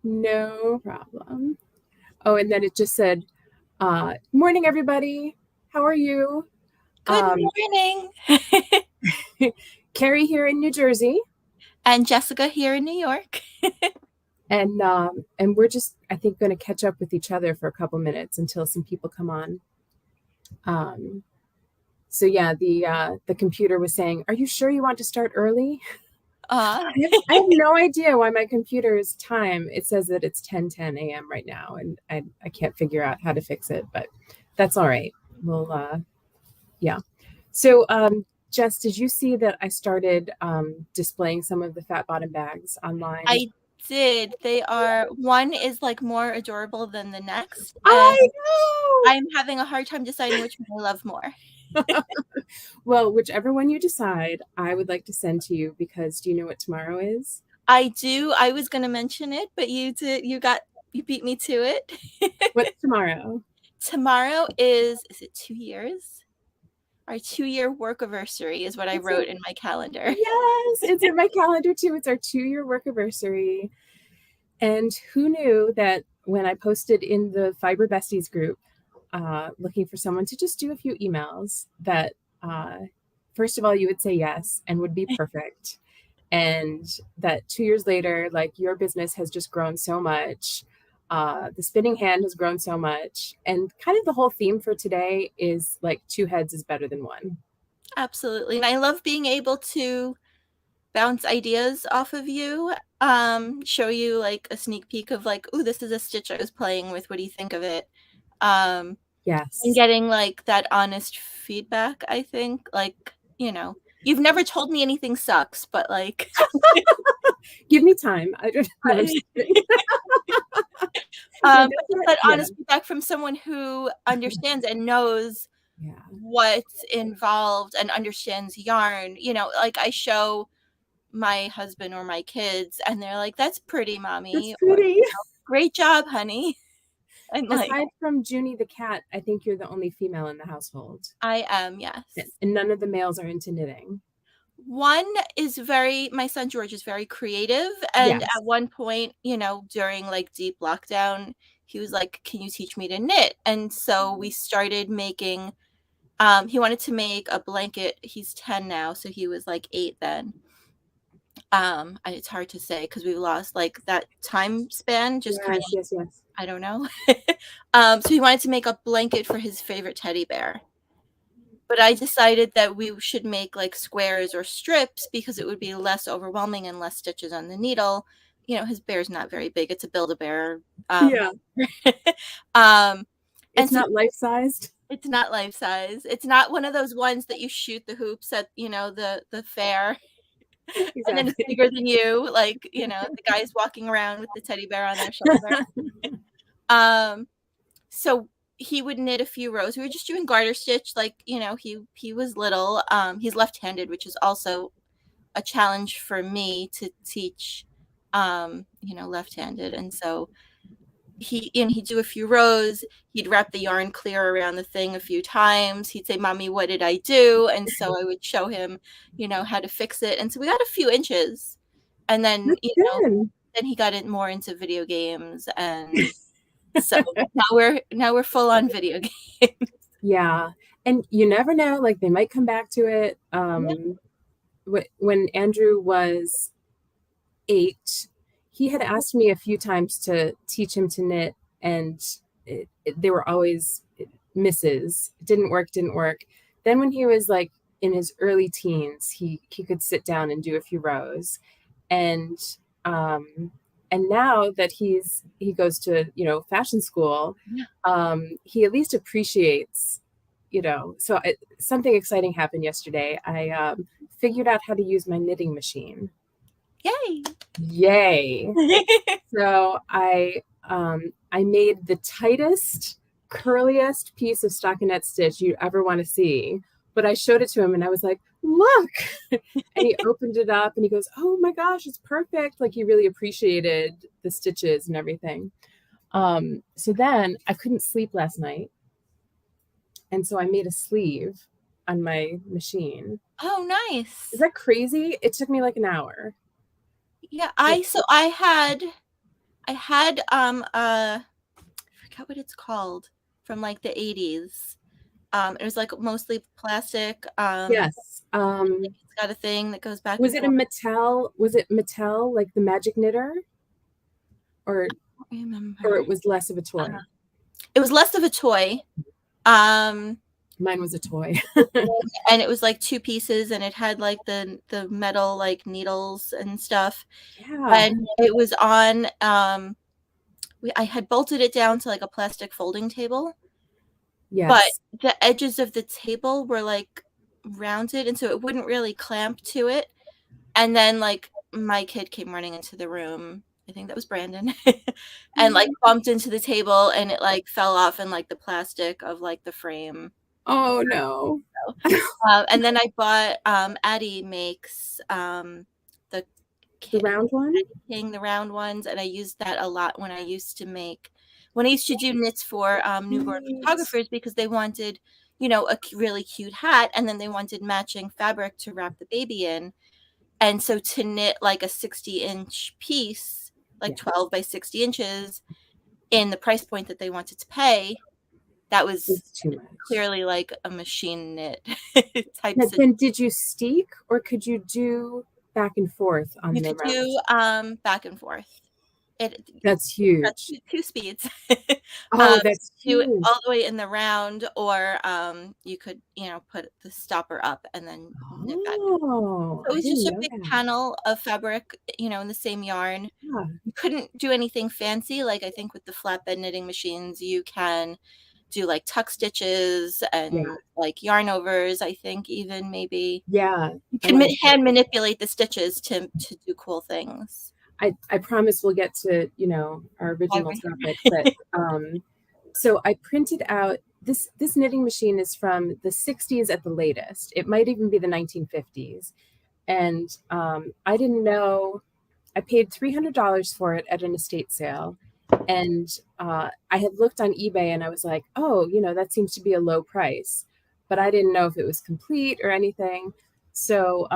No problem. Oh, and then it just said, morning, everybody. How are you? Good morning. Carrie here in New Jersey. And Jessica here in New York. And we're just, I think, going to catch up with each other for a couple minutes until some people come on. So yeah, the computer was saying, "Are you sure you want to start early?" I have no idea why my computer's time. It says that it's 10:10 a.m. right now, and I can't figure out how to fix it, but that's all right. We'll yeah. So Jess, did you see that I started displaying some of the fat bottom bags online? I did. One is like more adorable than the next. I And know. I'm having a hard time deciding which one I love more. Well, whichever one you decide, I would like to send to you because do you know what tomorrow is? I do. I was going to mention it, but you did. You beat me to it. What's tomorrow? Tomorrow is it 2 years? Our 2-year work-a-versary is what I wrote in my calendar. Yes, it's in my calendar too. It's our 2-year work-a-versary. And who knew that when I posted in the Fiber Besties group, looking for someone to just do a few emails, that first of all, you would say yes and would be perfect. And that 2 years later, like your business has just grown so much. The spinning hand has grown so much. And kind of the whole theme for today is like two heads is better than one. Absolutely. And I love being able to bounce ideas off of you, show you like a sneak peek of like, oh, this is a stitch I was playing with. What do you think of it? Yes. And getting like that honest feedback, I think. Like, you've never told me anything sucks, but like give me time. I don't know. that honest feedback from someone who understands and knows what's involved and understands yarn. Like I show my husband or my kids and they're like, that's pretty, mommy. That's pretty. Or, great job, honey. And like, aside from Junie the cat, I think you're the only female in the household. I am, yes. And none of the males are into knitting. One is my son George is very creative. And yes. At one point, during like deep lockdown, he was like, can you teach me to knit? And so we started making, he wanted to make a blanket. He's 10 now. So he was like 8 then. It's hard to say because we lost like that time span. Just yes. I don't know. So he wanted to make a blanket for his favorite teddy bear. But I decided that we should make like squares or strips because it would be less overwhelming and less stitches on the needle. His bear's not very big. It's a Build-A-Bear. It's not life-sized. It's not life-size. It's not one of those ones that you shoot the hoops at, the fair. Exactly. And then it's bigger than you. Like, the guys walking around with the teddy bear on their shoulder. So he would knit a few rows. We were just doing garter stitch. Like, he was little. He's left-handed, which is also a challenge for me to teach, left-handed. And so he'd do a few rows. He'd wrap the yarn clear around the thing a few times. He'd say, Mommy, what did I do? And so I would show him, how to fix it. And so we got a few inches. And then, then he got more into video games. And so now we're full on video games. Yeah. And you never know, like they might come back to it. When Andrew was 8, he had asked me a few times to teach him to knit, and they were always misses. It didn't work. Then when he was like in his early teens, he could sit down and do a few rows. And now that he goes to, fashion school, he at least appreciates, so something exciting happened yesterday. I figured out how to use my knitting machine. Yay. So I made the tightest, curliest piece of stockinette stitch you'd ever want to see. But I showed it to him and I was like, look. And he opened it up and he goes, oh my gosh, it's perfect. Like he really appreciated the stitches and everything. So then I couldn't sleep last night. And so I made a sleeve on my machine. Oh, nice. Is that crazy? It took me like an hour. Yeah, I had I had I forget what it's called, from like the 80s. It was like mostly plastic. Yes. It's got a thing that goes back Was and it a forth. Mattel? Was it Mattel, like the Magic Knitter, or I don't or remember. it was less of a toy? It was less of a toy. Um, Mine was a toy. and it was like two pieces, and it had like the metal like needles and stuff. Yeah. And it was on I had bolted it down to like a plastic folding table, but Yes. the edges of the table were like rounded, and so it wouldn't really clamp to it. And then like my kid came running into the room. I think that was Brandon. And like bumped into the table, and it like fell off in like the plastic of like the frame. Oh no. And then I bought Addie makes the The round one? King, the round ones, and I used that a lot when I used to do knits for newborn Right. photographers, because they wanted, a really cute hat, and then they wanted matching fabric to wrap the baby in. And so to knit like a 60-inch piece, like Yeah. 12 by 60 inches, in the price point that they wanted to pay, that was It's too much. clearly like a machine knit type Now, situation. then did you steek, or could you do back and forth on You the could round? do back and forth. It That's That's huge. two speeds. Oh, that's Do it huge. all the way in the round, or you could, put the stopper up and then knit back. Oh, So it I was just didn't a know big that. panel of fabric, in the same yarn. Yeah. You couldn't do anything fancy. Like I think with the flatbed knitting machines, you can do like tuck stitches and Yeah. like yarn overs. I think even maybe Yeah. you I can want to try. hand manipulate the stitches to do cool things. I promise we'll get to, our original topic, but so I printed out this knitting machine is from the 60s at the latest. It might even be the 1950s. And I didn't know. I paid $300 for it at an estate sale. And I had looked on eBay and I was like, oh, that seems to be a low price. But I didn't know if it was complete or anything. So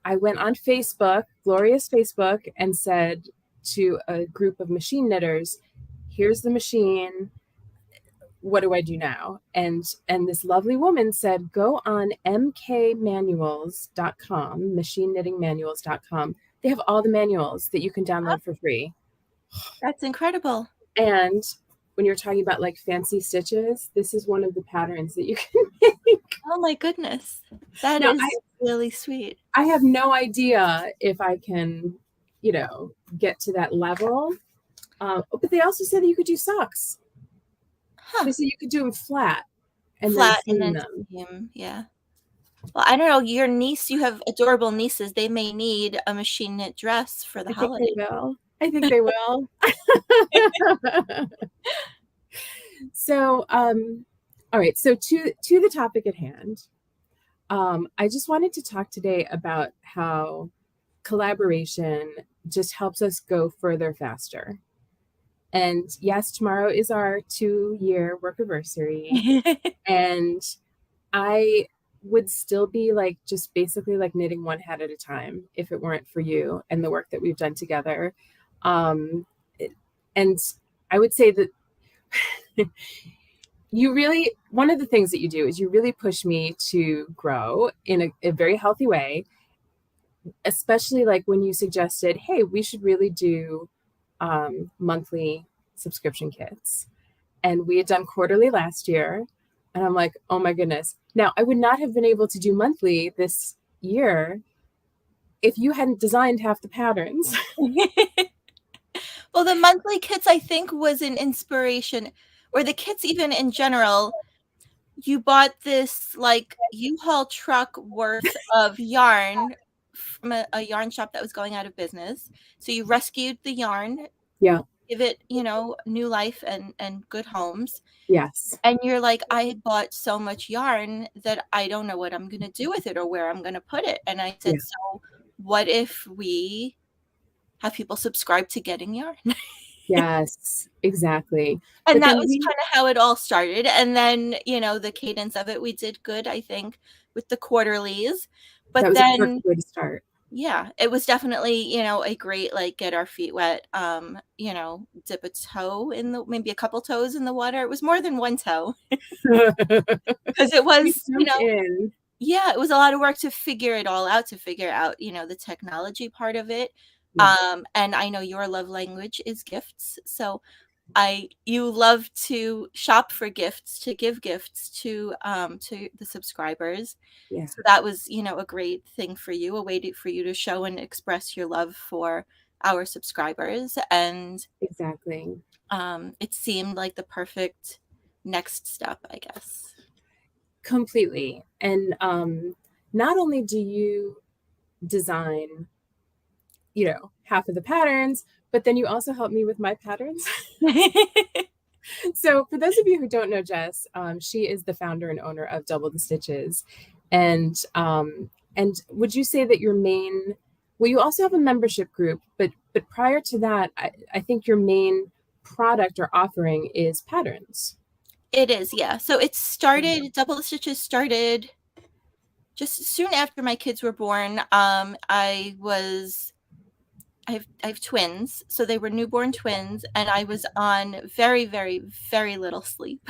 I went on Facebook, glorious Facebook, and said to a group of machine knitters, here's the machine. What do I do now? And this lovely woman said, go on mkmanuals.com, machine knitting manuals.com. They have all the manuals that you can Oh, download for free. that's incredible. And when you're talking about like fancy stitches, this is one of the patterns that you can make. Oh my goodness. That Now, is really sweet. I have no idea if I can, get to that level. But they also said that you could do socks. Huh. They said you could do them flat and then Flat and seam then them. seam, yeah. Well, I don't know, you have adorable nieces, they may need a machine knit dress for the I think they holiday. will. I think they will. So, all right. So to the topic at hand, I just wanted to talk today about how collaboration just helps us go further faster. And yes, tomorrow is our 2-year work-a-versary, and I would still be like just basically like knitting one hat at a time if it weren't for you and the work that we've done together. Um, and I would say that one of the things that you do is you really push me to grow in a very healthy way, especially like when you suggested, hey, we should really do monthly subscription kits. And we had done quarterly last year. And I'm like, oh my goodness. Now, I would not have been able to do monthly this year if you hadn't designed half the patterns. Well, the monthly kits, I think, was an inspiration, or the kits even in general. You bought this like U-Haul truck worth of yarn from a yarn shop that was going out of business. So you rescued the yarn, Yeah. give it, new life and good homes. Yes. And you're like, I bought so much yarn that I don't know what I'm going to do with it or where I'm going to put it. And I Yeah. said, so what if we have people subscribe to getting yarn? Yes, exactly. And But that then was kind of how it all started. And then, the cadence of it, we did good, I think, with the quarterlies. that But was a then perfect way to start. Yeah, it was definitely, a great, like, get our feet wet, dip a toe in the maybe a couple toes in the water. It was more than one toe because it We was, jumped in. yeah, it was a lot of work to figure it all out, to figure out, the technology part of it. Yeah, And I know your love language is gifts, so you love to shop for gifts, to give gifts to the subscribers. yeah, So that was, a great thing for you, a way for you to show and express your love for our subscribers. And exactly. it seemed like the perfect next step, I guess. Completely. And not only do you design, half of the patterns, but then you also help me with my patterns. So, for those of you who don't know Jess, she is the founder and owner of Double the Stitches, and would you say that your main, well, you also have a membership group, but prior to that, I think your main product or offering is patterns. It is, yeah. So Double the Stitches started just soon after my kids were born. I have twins, so they were newborn twins, and I was on very, very, very little sleep.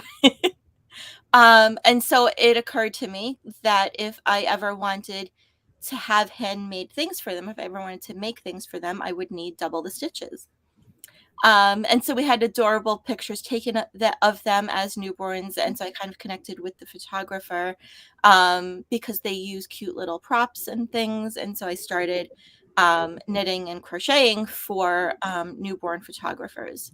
And so it occurred to me that if I ever wanted to have handmade things for them, if I ever wanted to make things for them, I would need double the stitches. And so we had adorable pictures taken of them as newborns. And so I kind of connected with the photographer because they use cute little props and things. And so I started knitting and crocheting for newborn photographers.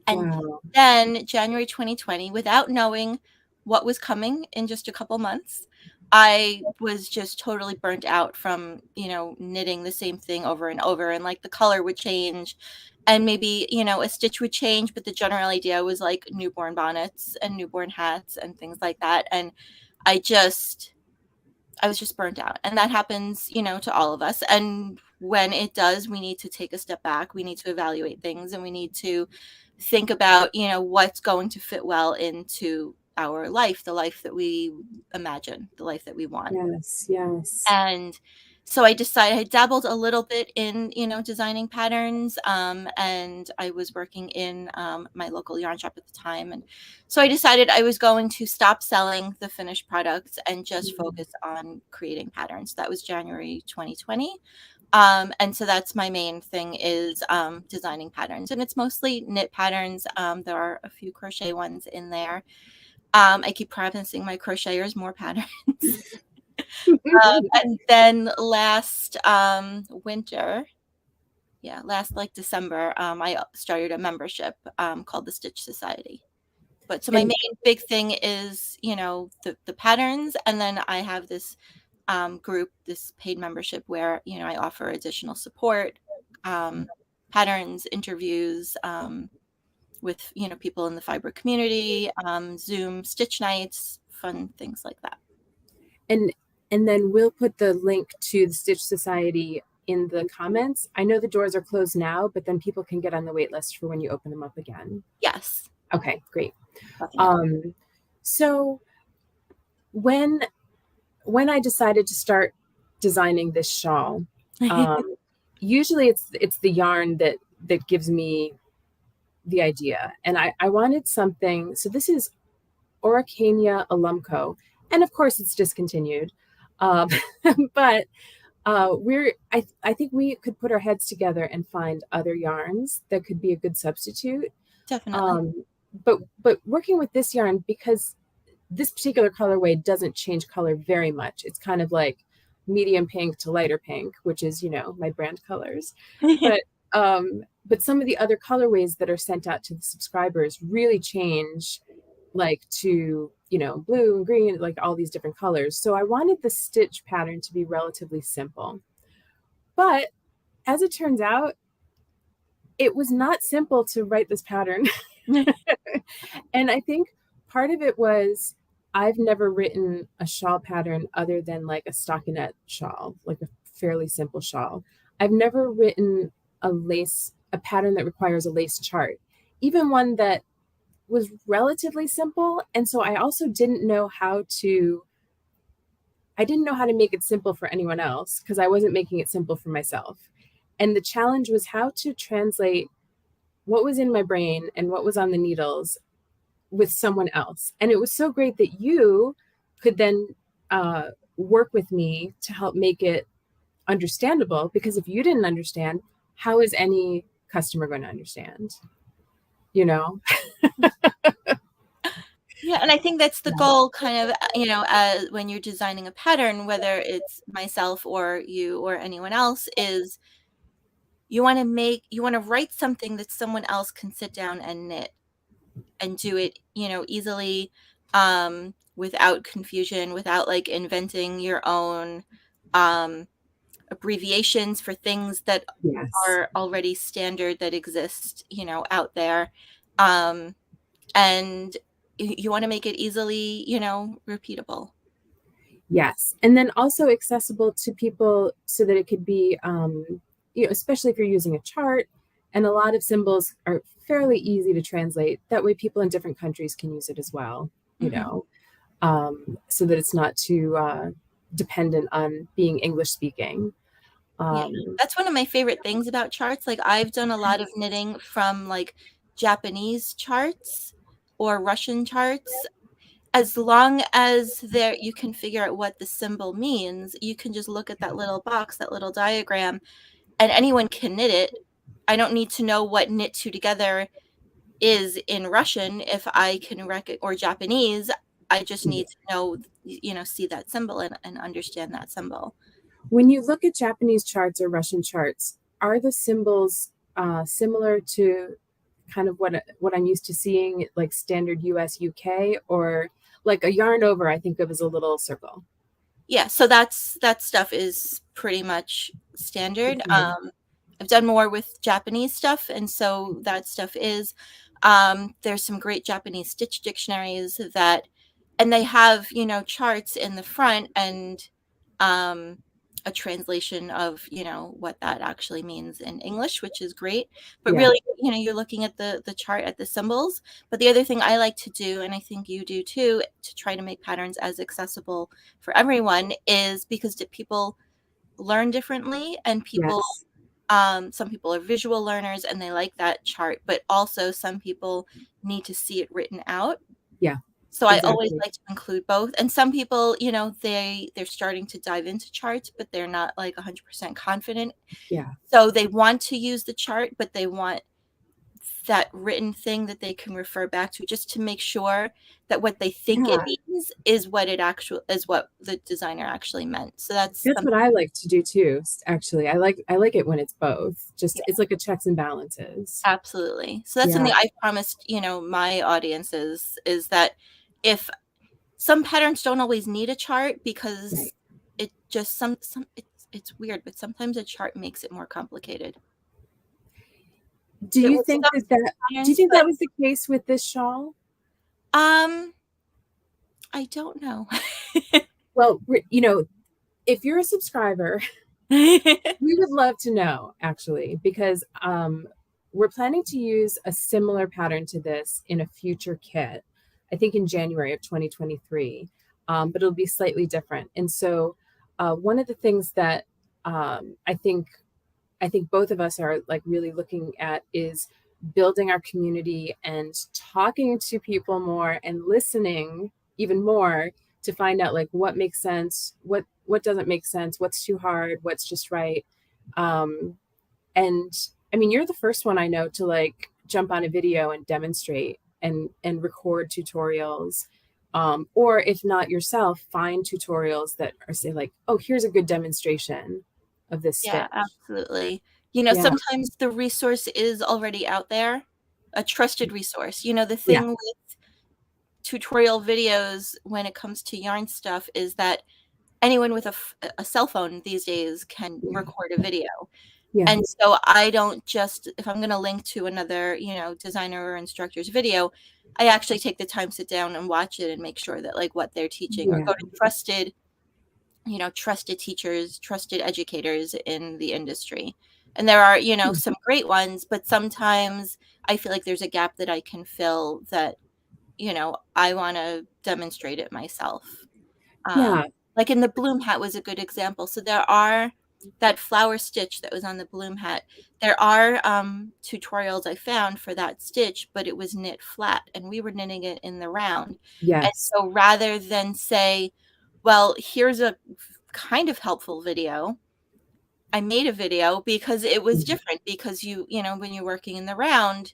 And Wow. then January 2020, without knowing what was coming in just a couple months, I was just totally burnt out from, knitting the same thing over and over. And like the color would change and maybe, a stitch would change, but the general idea was like newborn bonnets and newborn hats and things like that. And I just I was just burnt out. And that happens, to all of us. And when it does, we need to take a step back. We need to evaluate things and we need to think about, what's going to fit well into our life, the life that we imagine, the life that we want. Yes, yes. And so I dabbled a little bit in, designing patterns. And I was working in my local yarn shop at the time. And so I decided I was going to stop selling the finished products and just Mhm. focus on creating patterns. That was January 2020. And so that's my main thing is designing patterns. And it's mostly knit patterns. There are a few crochet ones in there. I keep promising my crocheters more patterns. And then last winter, yeah, last like December, I started a membership called the Stitch Society. But so my And main big thing is, the patterns, and then I have this group, this paid membership where I offer additional support, um, patterns, interviews with people in the fiber community, Zoom stitch nights, fun things like that. and and then we'll put the link to the Stitch Society in the comments. I know the doors are closed now, but then people can get on the wait list for when you open them up again. Yes, Okay, great. definitely. So when I decided to start designing this shawl, um, usually it's the yarn that gives me the idea, and I wanted something. So this is Oricania alumco, and of course it's discontinued. Um, but I think we could put our heads together and find other yarns that could be a good substitute. Definitely. Um, but working with this yarn, because this particular colorway doesn't change color very much. It's kind of like medium pink to lighter pink, which is, my brand colors. But some of the other colorways that are sent out to the subscribers really change, like to, blue and green, like all these different colors. So I wanted the stitch pattern to be relatively simple. But as it turns out, it was not simple to write this pattern. And I think part of it was I've never written a shawl pattern other than like a stockinette shawl, like a fairly simple shawl. I've never written a pattern that requires a lace chart, even one that was relatively simple. And so I also didn't know I didn't know how to make it simple for anyone else because I wasn't making it simple for myself. And the challenge was how to translate what was in my brain and what was on the needles with someone else. And it was so great that you could then work with me to help make it understandable, because if you didn't understand, how is any customer going to understand? You know? Yeah, and I think that's the Yeah. goal kind of, when you're designing a pattern, whether it's myself or you or anyone else, is you want to write something that someone else can sit down and knit and do it, easily, without confusion, without like inventing your own um, abbreviations for things that Yes. are already standard that exist, out there. Um, and you want to make it easily, repeatable. Yes. And then also accessible to people so that it could be, especially if you're using a chart, and a lot of symbols are fairly easy to translate. That way people in different countries can use it as well, Mhm. so that it's not too dependent on being English speaking. Yeah, Um, that's one of my favorite things about charts. Like I've done a lot of knitting from like Japanese charts or Russian charts. As long as there you can figure out what the symbol means, you can just look at that little box, that little diagram, and anyone can knit it. I don't need to know what knit two together is in Russian if I can or Japanese. I just need to know, see that symbol and understand that symbol. when you look at Japanese charts or Russian charts, are the symbols similar to kind of what I'm used to seeing, like standard US UK, or like a yarn over I think of as a little circle? Yeah, so that stuff is pretty much standard. Okay. I've done more with Japanese stuff, and so that stuff is there's some great Japanese stitch dictionaries that, and they have, charts in the front and um a translation of, what that actually means in English, which is great. But Yeah. really, you're looking at the chart, at the symbols. But the other thing I like to do, and I think you do too, to try to make patterns as accessible for everyone, is because people learn differently, and Yes. some people are visual learners and they like that chart, but also some people need to see it written out. Yeah. So I always Exactly. like to include both. And some people, they're starting to dive into charts, but they're not like 100% confident. Yeah. So they want to use the chart, but they want that written thing that they can refer back to, just to make sure that what they think it Yeah. means is what the designer actually meant. So that's That's something. what I like to do too. Actually, I like it when it's both. Just Yeah, it's like a checks and balances. absolutely. So that's Yeah. something I promised, my audiences, is that if some patterns don't always need a chart, because Right. it just it's weird, but sometimes a chart makes it more complicated. Do It you with think some do you patterns, think but that was the case with this shawl? um I don't know. Well, if you're a subscriber, we would love to know, actually, because we're planning to use a similar pattern to this in a future kit, I think in January of 2023, but it'll be slightly different. And so, one of the things that I think both of us are like really looking at is building our community and talking to people more and listening even more to find out like what makes sense, what doesn't make sense, what's too hard, what's just right. Um, and I mean, you're the first one I know to like jump on a video and demonstrate and record tutorials. Or if not yourself, find tutorials that are say like, oh, here's a good demonstration of this Yeah, stitch. absolutely. Yeah. Sometimes the resource is already out there, a trusted resource. The Yeah. thing with tutorial videos when it comes to yarn stuff is that anyone with a cell phone these days can Yeah. record a video. Yeah. And so I don't just, if I'm going to link to another, designer or instructor's video, I actually take the time, sit down and watch it and make sure that like what they're teaching, or Yeah. go to trusted teachers, trusted educators in the industry. And there are, some great ones, but sometimes I feel like there's a gap that I can fill, that, I want to demonstrate it myself. Um, Yeah. Like in the bloom hat was a good example. So there are that flower stitch that was on the bloom hat. There are tutorials I found for that stitch, but it was knit flat and we were knitting it in the round. And Yes. so rather than say, well, here's a kind of helpful video, I made a video because it was Mhm. different, because you know, when you're working in the round,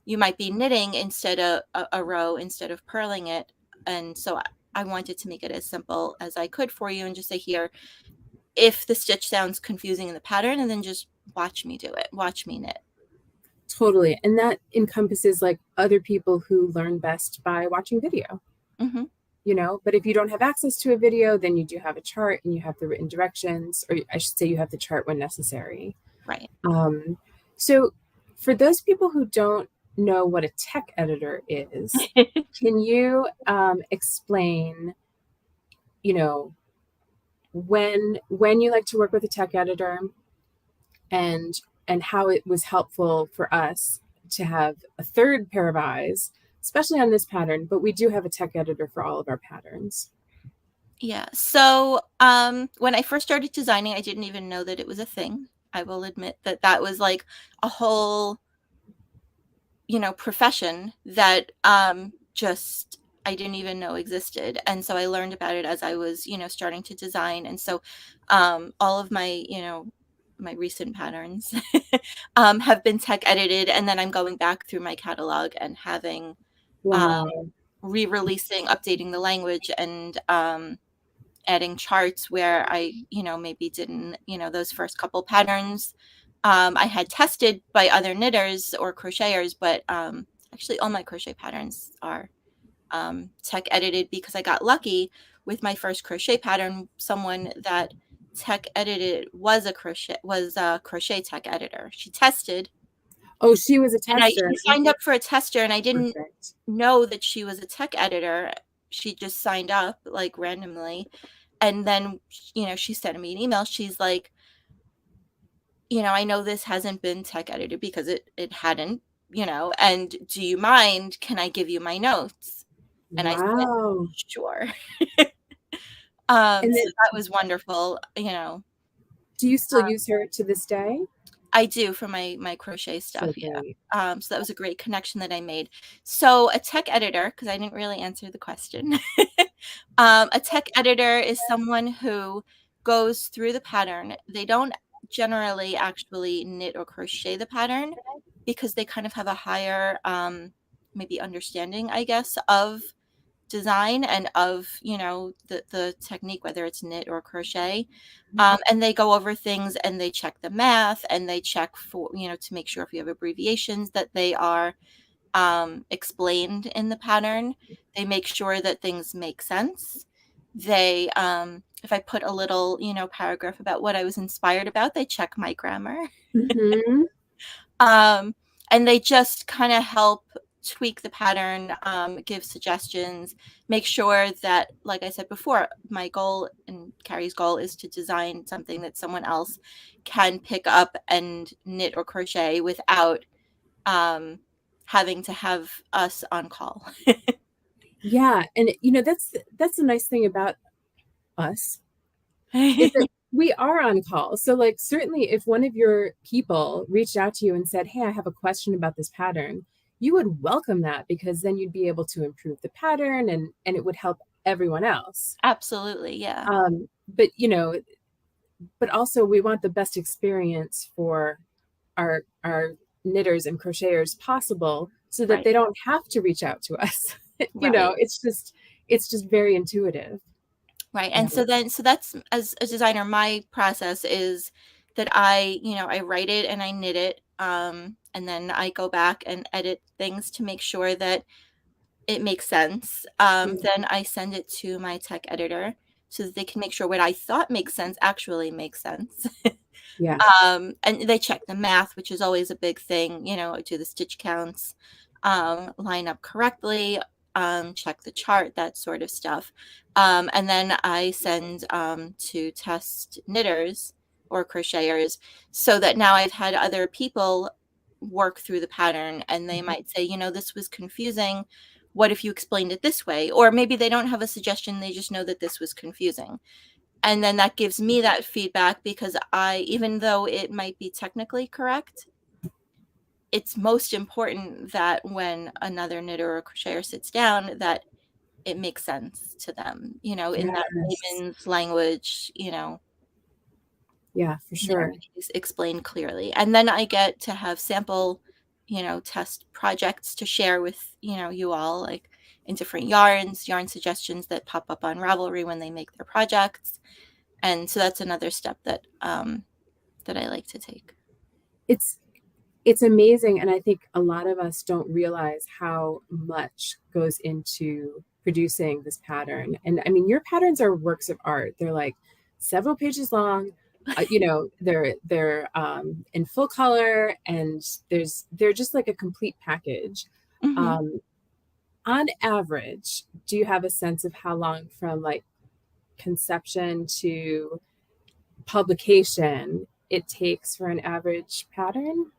you might be knitting instead of a row instead of purling it. And so I wanted to make it as simple as I could for you and just say, here, if the stitch sounds confusing in the pattern, and then just watch me do it, watch me knit. Totally. And that encompasses like other people who learn best by watching video, Hmm. you know, but if you don't have access to a video, then you do have a chart and you have the written directions, or I should say you have the chart when necessary. Right. So for those people who don't know what a tech editor is, can you explain, you know, when you like to work with a tech editor, and how it was helpful for us to have a third pair of eyes, especially on this pattern, but we do have a tech editor for all of our patterns. Yeah. So when I first started designing, I didn't even know that it was a thing. I will admit that that was like a whole, you know, profession that just I didn't even know existed. And so I learned about it as I was, you know, starting to design. And so all of my, you know, my recent patterns have been tech edited, and then I'm going back through my catalog and having Wow. re-releasing, updating the language, and adding charts where I, you know, maybe didn't, you know, those first couple patterns I had tested by other knitters or crocheters, but actually all my crochet patterns are tech edited, because I got lucky with my first crochet pattern. Someone that tech edited was a crochet tech editor. She tested, Oh, she was a and tester. she signed up for a tester, and I didn't Perfect. know that she was a tech editor. She just signed up like randomly, and then, you know, she sent me an email. She's like, you know, I know this hasn't been tech edited because it hadn't, you know, and do you mind? Can I give you my notes? And I said, Wow. sure. And So then that was wonderful, you know. do you still use her to this day? I do for my crochet So stuff, yeah. great. So that was a great connection that I made. So a tech editor, because I didn't really answer the question. A tech editor is someone who goes through the pattern. They don't generally actually knit or crochet the pattern, because they kind of have a higher maybe understanding, I guess, of design and of, you know, the technique, whether it's knit or crochet. And they go over things and they check the math, and they check for, you know, to make sure if you have abbreviations that they are explained in the pattern. They make sure that things make sense. They if I put a little, you know, paragraph about what I was inspired about, they check my grammar. Mm-hmm. um, and they just kind of help tweak the pattern, give suggestions, make sure that, like I said before, my goal and Carrie's goal is to design something that someone else can pick up and knit or crochet without um, having to have us on call. Yeah, and you know that's the nice thing about us, is that we are on call. So like certainly if one of your people reached out to you and said, "Hey, I have a question about this pattern," you would welcome that, because then you'd be able to improve the pattern, and it would help everyone else. Absolutely, yeah. But you know, but also we want the best experience for our knitters and crocheters possible, so that Right, they don't have to reach out to us. You know, right. it's just very intuitive. Right. Yeah. And so then, so that's, as a designer, my process is that I, you know, I write it and I knit it. And then I go back and edit things to make sure that it makes sense. Mm, Then I send it to my tech editor so that they can make sure what I thought makes sense actually makes sense. yeah. And they check the math, which is always a big thing, you know, do the stitch counts, line up correctly, check the chart, that sort of stuff. And then I send to test knitters or crocheters, so that now I've had other people work through the pattern, and they might say, you know, this was confusing. what if you explained it this way? Or maybe they don't have a suggestion, they just know that this was confusing. And then that gives me that feedback, because even though it might be technically correct, it's most important that when another knitter or crocheter sits down, that it makes sense to them, in that Yes. layman's language, Yeah, for sure. explained clearly. And then I get to have sample, test projects to share with, you all, like in different yarn suggestions that pop up on Ravelry when they make their projects. And so that's another step that I like to take. It's it's amazing, and I think a lot of us don't realize how much goes into producing this pattern. And I mean, your patterns are works of art. They're like several pages long. They're in full color, and they're just like a complete package. Mm-hmm. On average, do you have a sense of how long from like conception to publication it takes for an average pattern?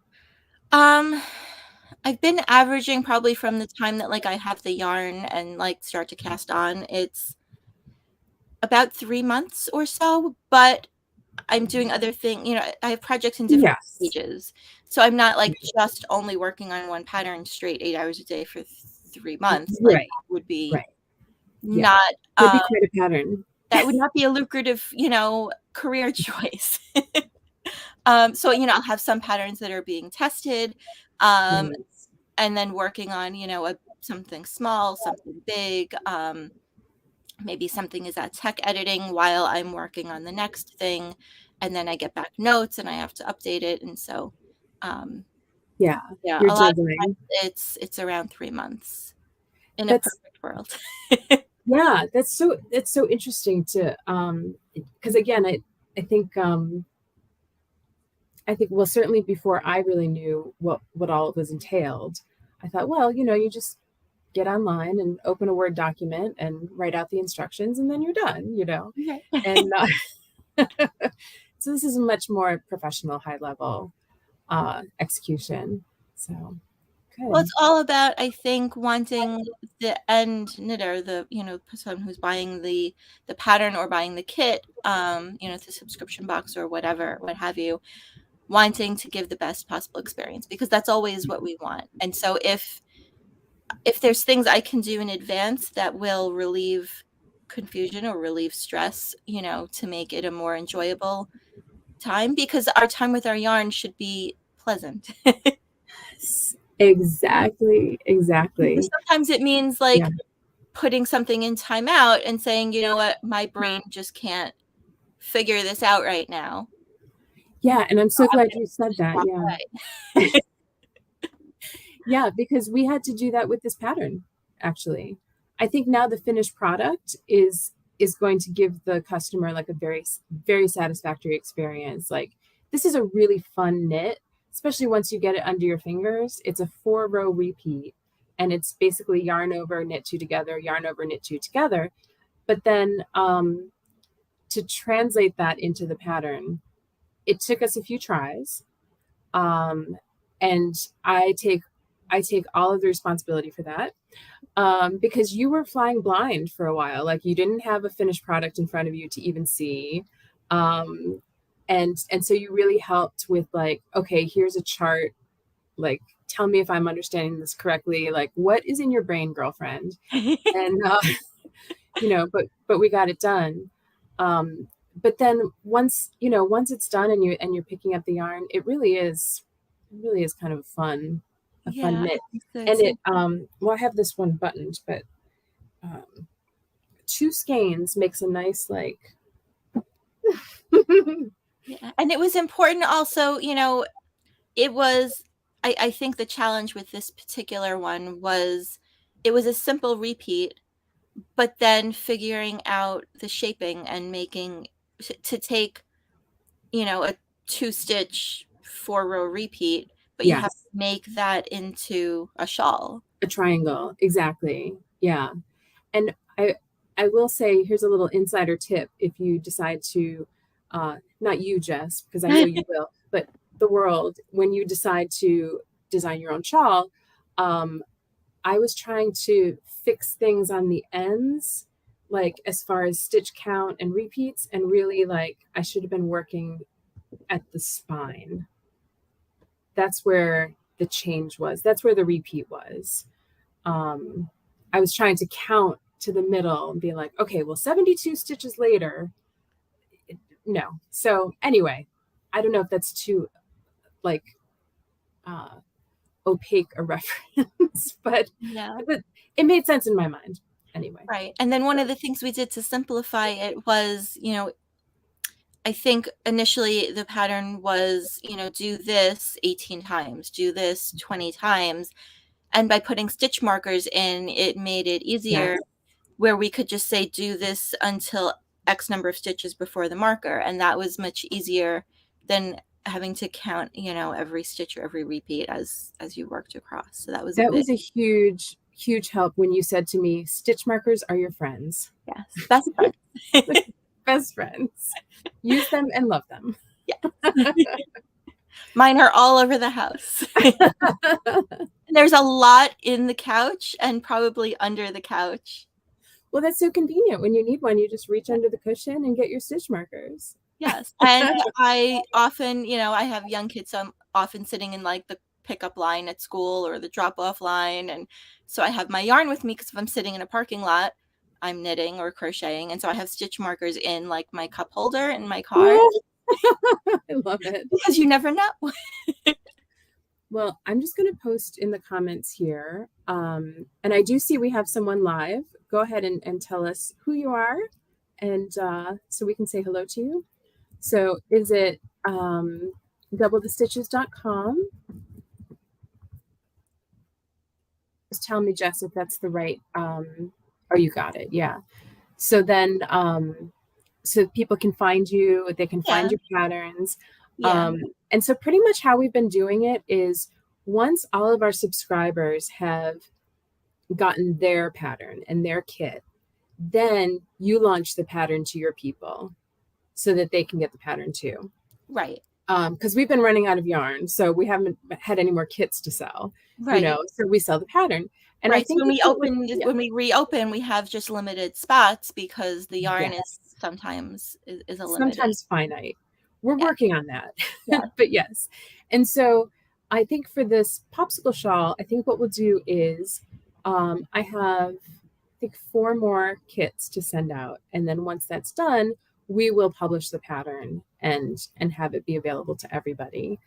I've been averaging probably from the time that like I have the yarn and like start to cast on, it's about 3 months or so, but I'm doing other things, I have projects in different Yes. stages. So I'm not like just only working on one pattern straight 8 hours a day for 3 months. Like Right. that would be Right. Yeah. not, That'd be quite a pattern. that would not be a lucrative, career choice. So, I'll have some patterns that are being tested, Yes. and then working on, something small, something big. Maybe something is at tech editing while I'm working on the next thing. And then I get back notes and I have to update it. And so, Yeah. yeah, You're a lot of times juggling. it's around 3 months in a That's perfect world. yeah, that's so interesting to because again, I think well certainly before I really knew what all was entailed, I thought, well, you just get online and open a Word document and write out the instructions and then you're done. Okay. And so this is a much more professional, high level execution. So Well, good. it's all about, I think, wanting the end knitter, the person who's buying the pattern or buying the kit, the subscription box or whatever, what have you, wanting to give the best possible experience, because that's always what we want. And so if there's things I can do in advance that will relieve confusion or relieve stress, to make it a more enjoyable time, because our time with our yarn should be pleasant. Exactly. Exactly. Sometimes it means Yeah. like putting something in timeout and saying, you know what, my brain just can't figure this out right now. Yeah. And I'm so I'm glad gonna you said just that. walk Yeah. away. Yeah. Because we had to do that with this pattern, actually. I think now the finished product is going to give the customer like a very, very satisfactory experience. Like this is a really fun knit, especially once you get it under your fingers. It's a 4-row repeat. And it's basically yarn over, knit two together, yarn over, knit two together. But then to translate that into the pattern, it took us a few tries, um, and I take all of the responsibility for that, because you were flying blind for a while. Like you didn't have a finished product in front of you to even see, um, and so you really helped with like, okay, here's a chart. Like, tell me if I'm understanding this correctly. Like, what is in your brain, girlfriend? And but we got it done. But then once it's done and you're picking up the yarn, it really is kind of a fun Yeah, knit. And it's it well, I have this one buttoned, but um, two skeins makes a nice like yeah. And it was important also, it was, I think the challenge with this particular one was it was a simple repeat, but then figuring out the shaping and making to take, a 2-stitch 4-row repeat, but you have to yes, make that into a shawl. a triangle, exactly. Yeah. And I will say, here's a little insider tip. If you decide to, not you, Jess, because I know you will, but the world, when you decide to design your own shawl, um, I was trying to fix things on the ends, like as far as stitch count and repeats, and really like I should have been working at the spine. That's where the change was. That's where the repeat was. I was trying to count to the middle and be like, okay, well, 72 stitches later. No. So anyway, I don't know if that's too like uh, opaque a reference, but Yeah. it made sense in my mind anyway. Right. And then one of the things we did to simplify it was, I think initially the pattern was, do this 18 times, do this 20 times. And by putting stitch markers in, it made it easier Yes. where we could just say, do this until X number of stitches before the marker. And that was much easier than having to count, every stitch or every repeat as you worked across. So that was That was a huge, huge help when you said to me, stitch markers are your friends. Yes, best friends. Best friends. Use them and love them. Yeah. Mine are all over the house. There's a lot in the couch and probably under the couch. Well, that's so convenient. When you need one, you just reach under the cushion and get your stitch markers. Yes. And I often, I have young kids, so I'm often sitting in like the pickup line at school or the drop off line. And so I have my yarn with me because if I'm sitting in a parking lot, I'm knitting or crocheting. And so I have stitch markers in like my cup holder in my car. I love it. Because you never know. Well, I'm just going to post in the comments here. And I do see we have someone live. Go ahead and tell us who you are. And so we can say hello to you. So is it doublethestitches.com? Just tell me, Jess, if that's the right, oh, you got it. Yeah. So then, so people can find you, they can find your patterns. Yeah. And so pretty much how we've been doing it is once all of our subscribers have gotten their pattern and their kit, then you launch the pattern to your people so that they can get the pattern too. Right. Because we've been running out of yarn, so we haven't had any more kits to sell. Right. So we sell the pattern. And right. I think when we reopen, we have just limited spots because the yarn is sometimes is a limited. Sometimes finite. We're working on that. Yeah. But yes. And so I think for this popsicle shawl, I think what we'll do is I have, I think 4 more kits to send out. And then once that's done, we will publish the pattern and have it be available to everybody.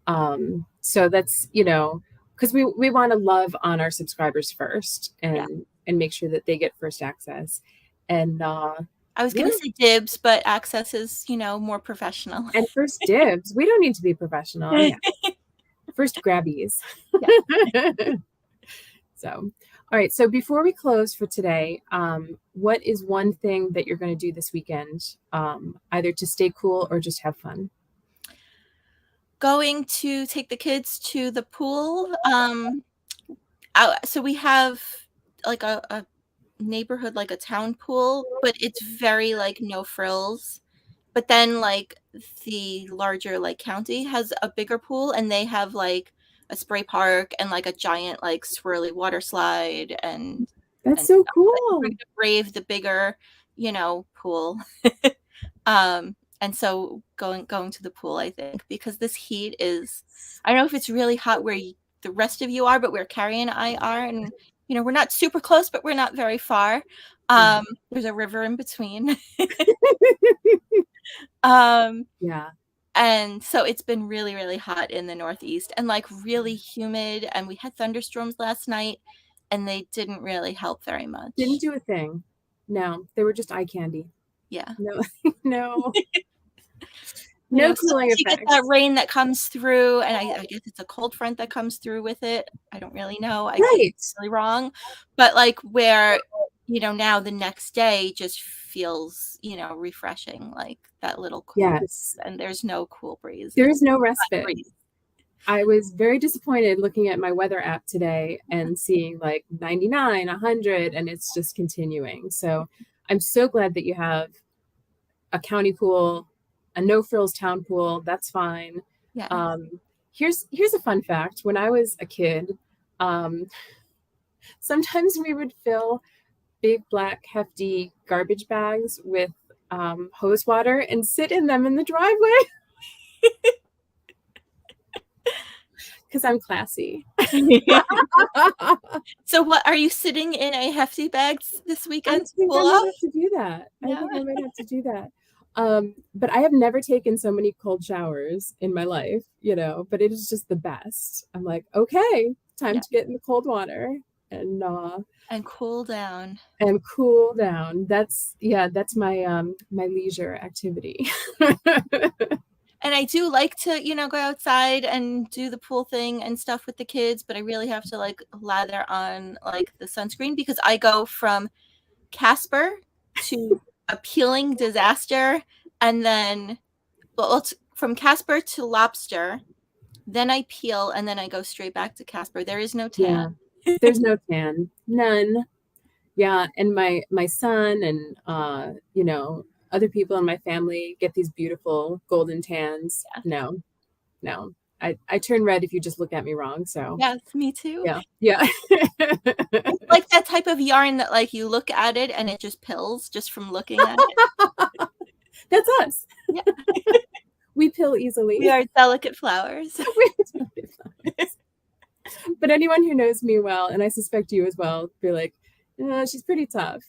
So that's, because we want to love on our subscribers first and make sure that they get first access. And I was going to say dibs, but access is, more professional. And first dibs. We don't need to be professional. Yeah. First grabbies. So, all right. So before we close for today, what is one thing that you're going to do this weekend, either to stay cool or just have fun? Going to take the kids to the pool. So we have like a neighborhood, like a town pool, but it's very like no frills. But then like the larger like county has a bigger pool and they have like a spray park and like a giant like swirly water slide and that's so cool. Like, to brave the bigger, pool. And so going to the pool, I think, because this heat is, I don't know if it's really hot where the rest of you are, but where Carrie and I are, and we're not super close, but we're not very far. There's a river in between. Yeah. And so it's been really, really hot in the Northeast and like really humid. And we had thunderstorms last night and they didn't really help very much. Didn't do a thing. No, they were just eye candy. Yeah. No. No cooling effects. You get that rain that comes through, and I guess it's a cold front that comes through with it. I don't really know. I could be really wrong. But like where, now the next day just feels, refreshing, like that little cool breeze, and there's no cool breeze. There is no respite. I was very disappointed looking at my weather app today and seeing like 99, 100, and it's just continuing. So I'm so glad that you have a county pool, a no frills town pool. That's fine. Yeah. Here's a fun fact. When I was a kid, Sometimes we would fill big black hefty garbage bags with hose water and sit in them in the driveway because I'm classy. So what, are you sitting in a hefty bag this I weekend to think I cool might off? have to do that. I Yeah. think I might have to do that. But I have never taken so many cold showers in my life, you know, but it is just the best. I'm like, okay, time to get in the cold water and cool down. And cool down. That's my my leisure activity. And I do like to, you know, go outside and do the pool thing and stuff with the kids, but I really have to like lather on like the sunscreen because I go from Casper to a peeling disaster, and then from Casper to lobster, then I peel, and then I go straight back to Casper. There is no tan. Yeah. There's no tan. None. Yeah, and my son and you know, other people in my family get these beautiful golden tans. Yeah. No. I turn red if you just look at me wrong. So Yes, me too. yeah. It's like that type of yarn that like you look at it and it just pills just from looking at it. That's us. Yeah. We pill easily. We are delicate flowers. But anyone who knows me well, and I suspect you as well, be like, she's pretty tough.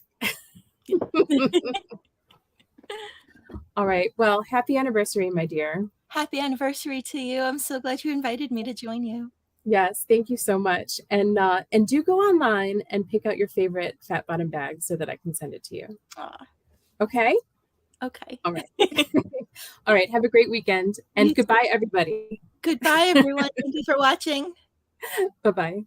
All right. Well, happy anniversary, my dear. Happy anniversary to you. I'm so glad you invited me to join you. Yes, thank you so much. And do go online and pick out your favorite fat bottom bag so that I can send it to you. Aww. Okay? Okay. All right. All right. Have a great weekend. And goodbye, everybody. Goodbye, everyone. Thank you for watching. Bye-bye.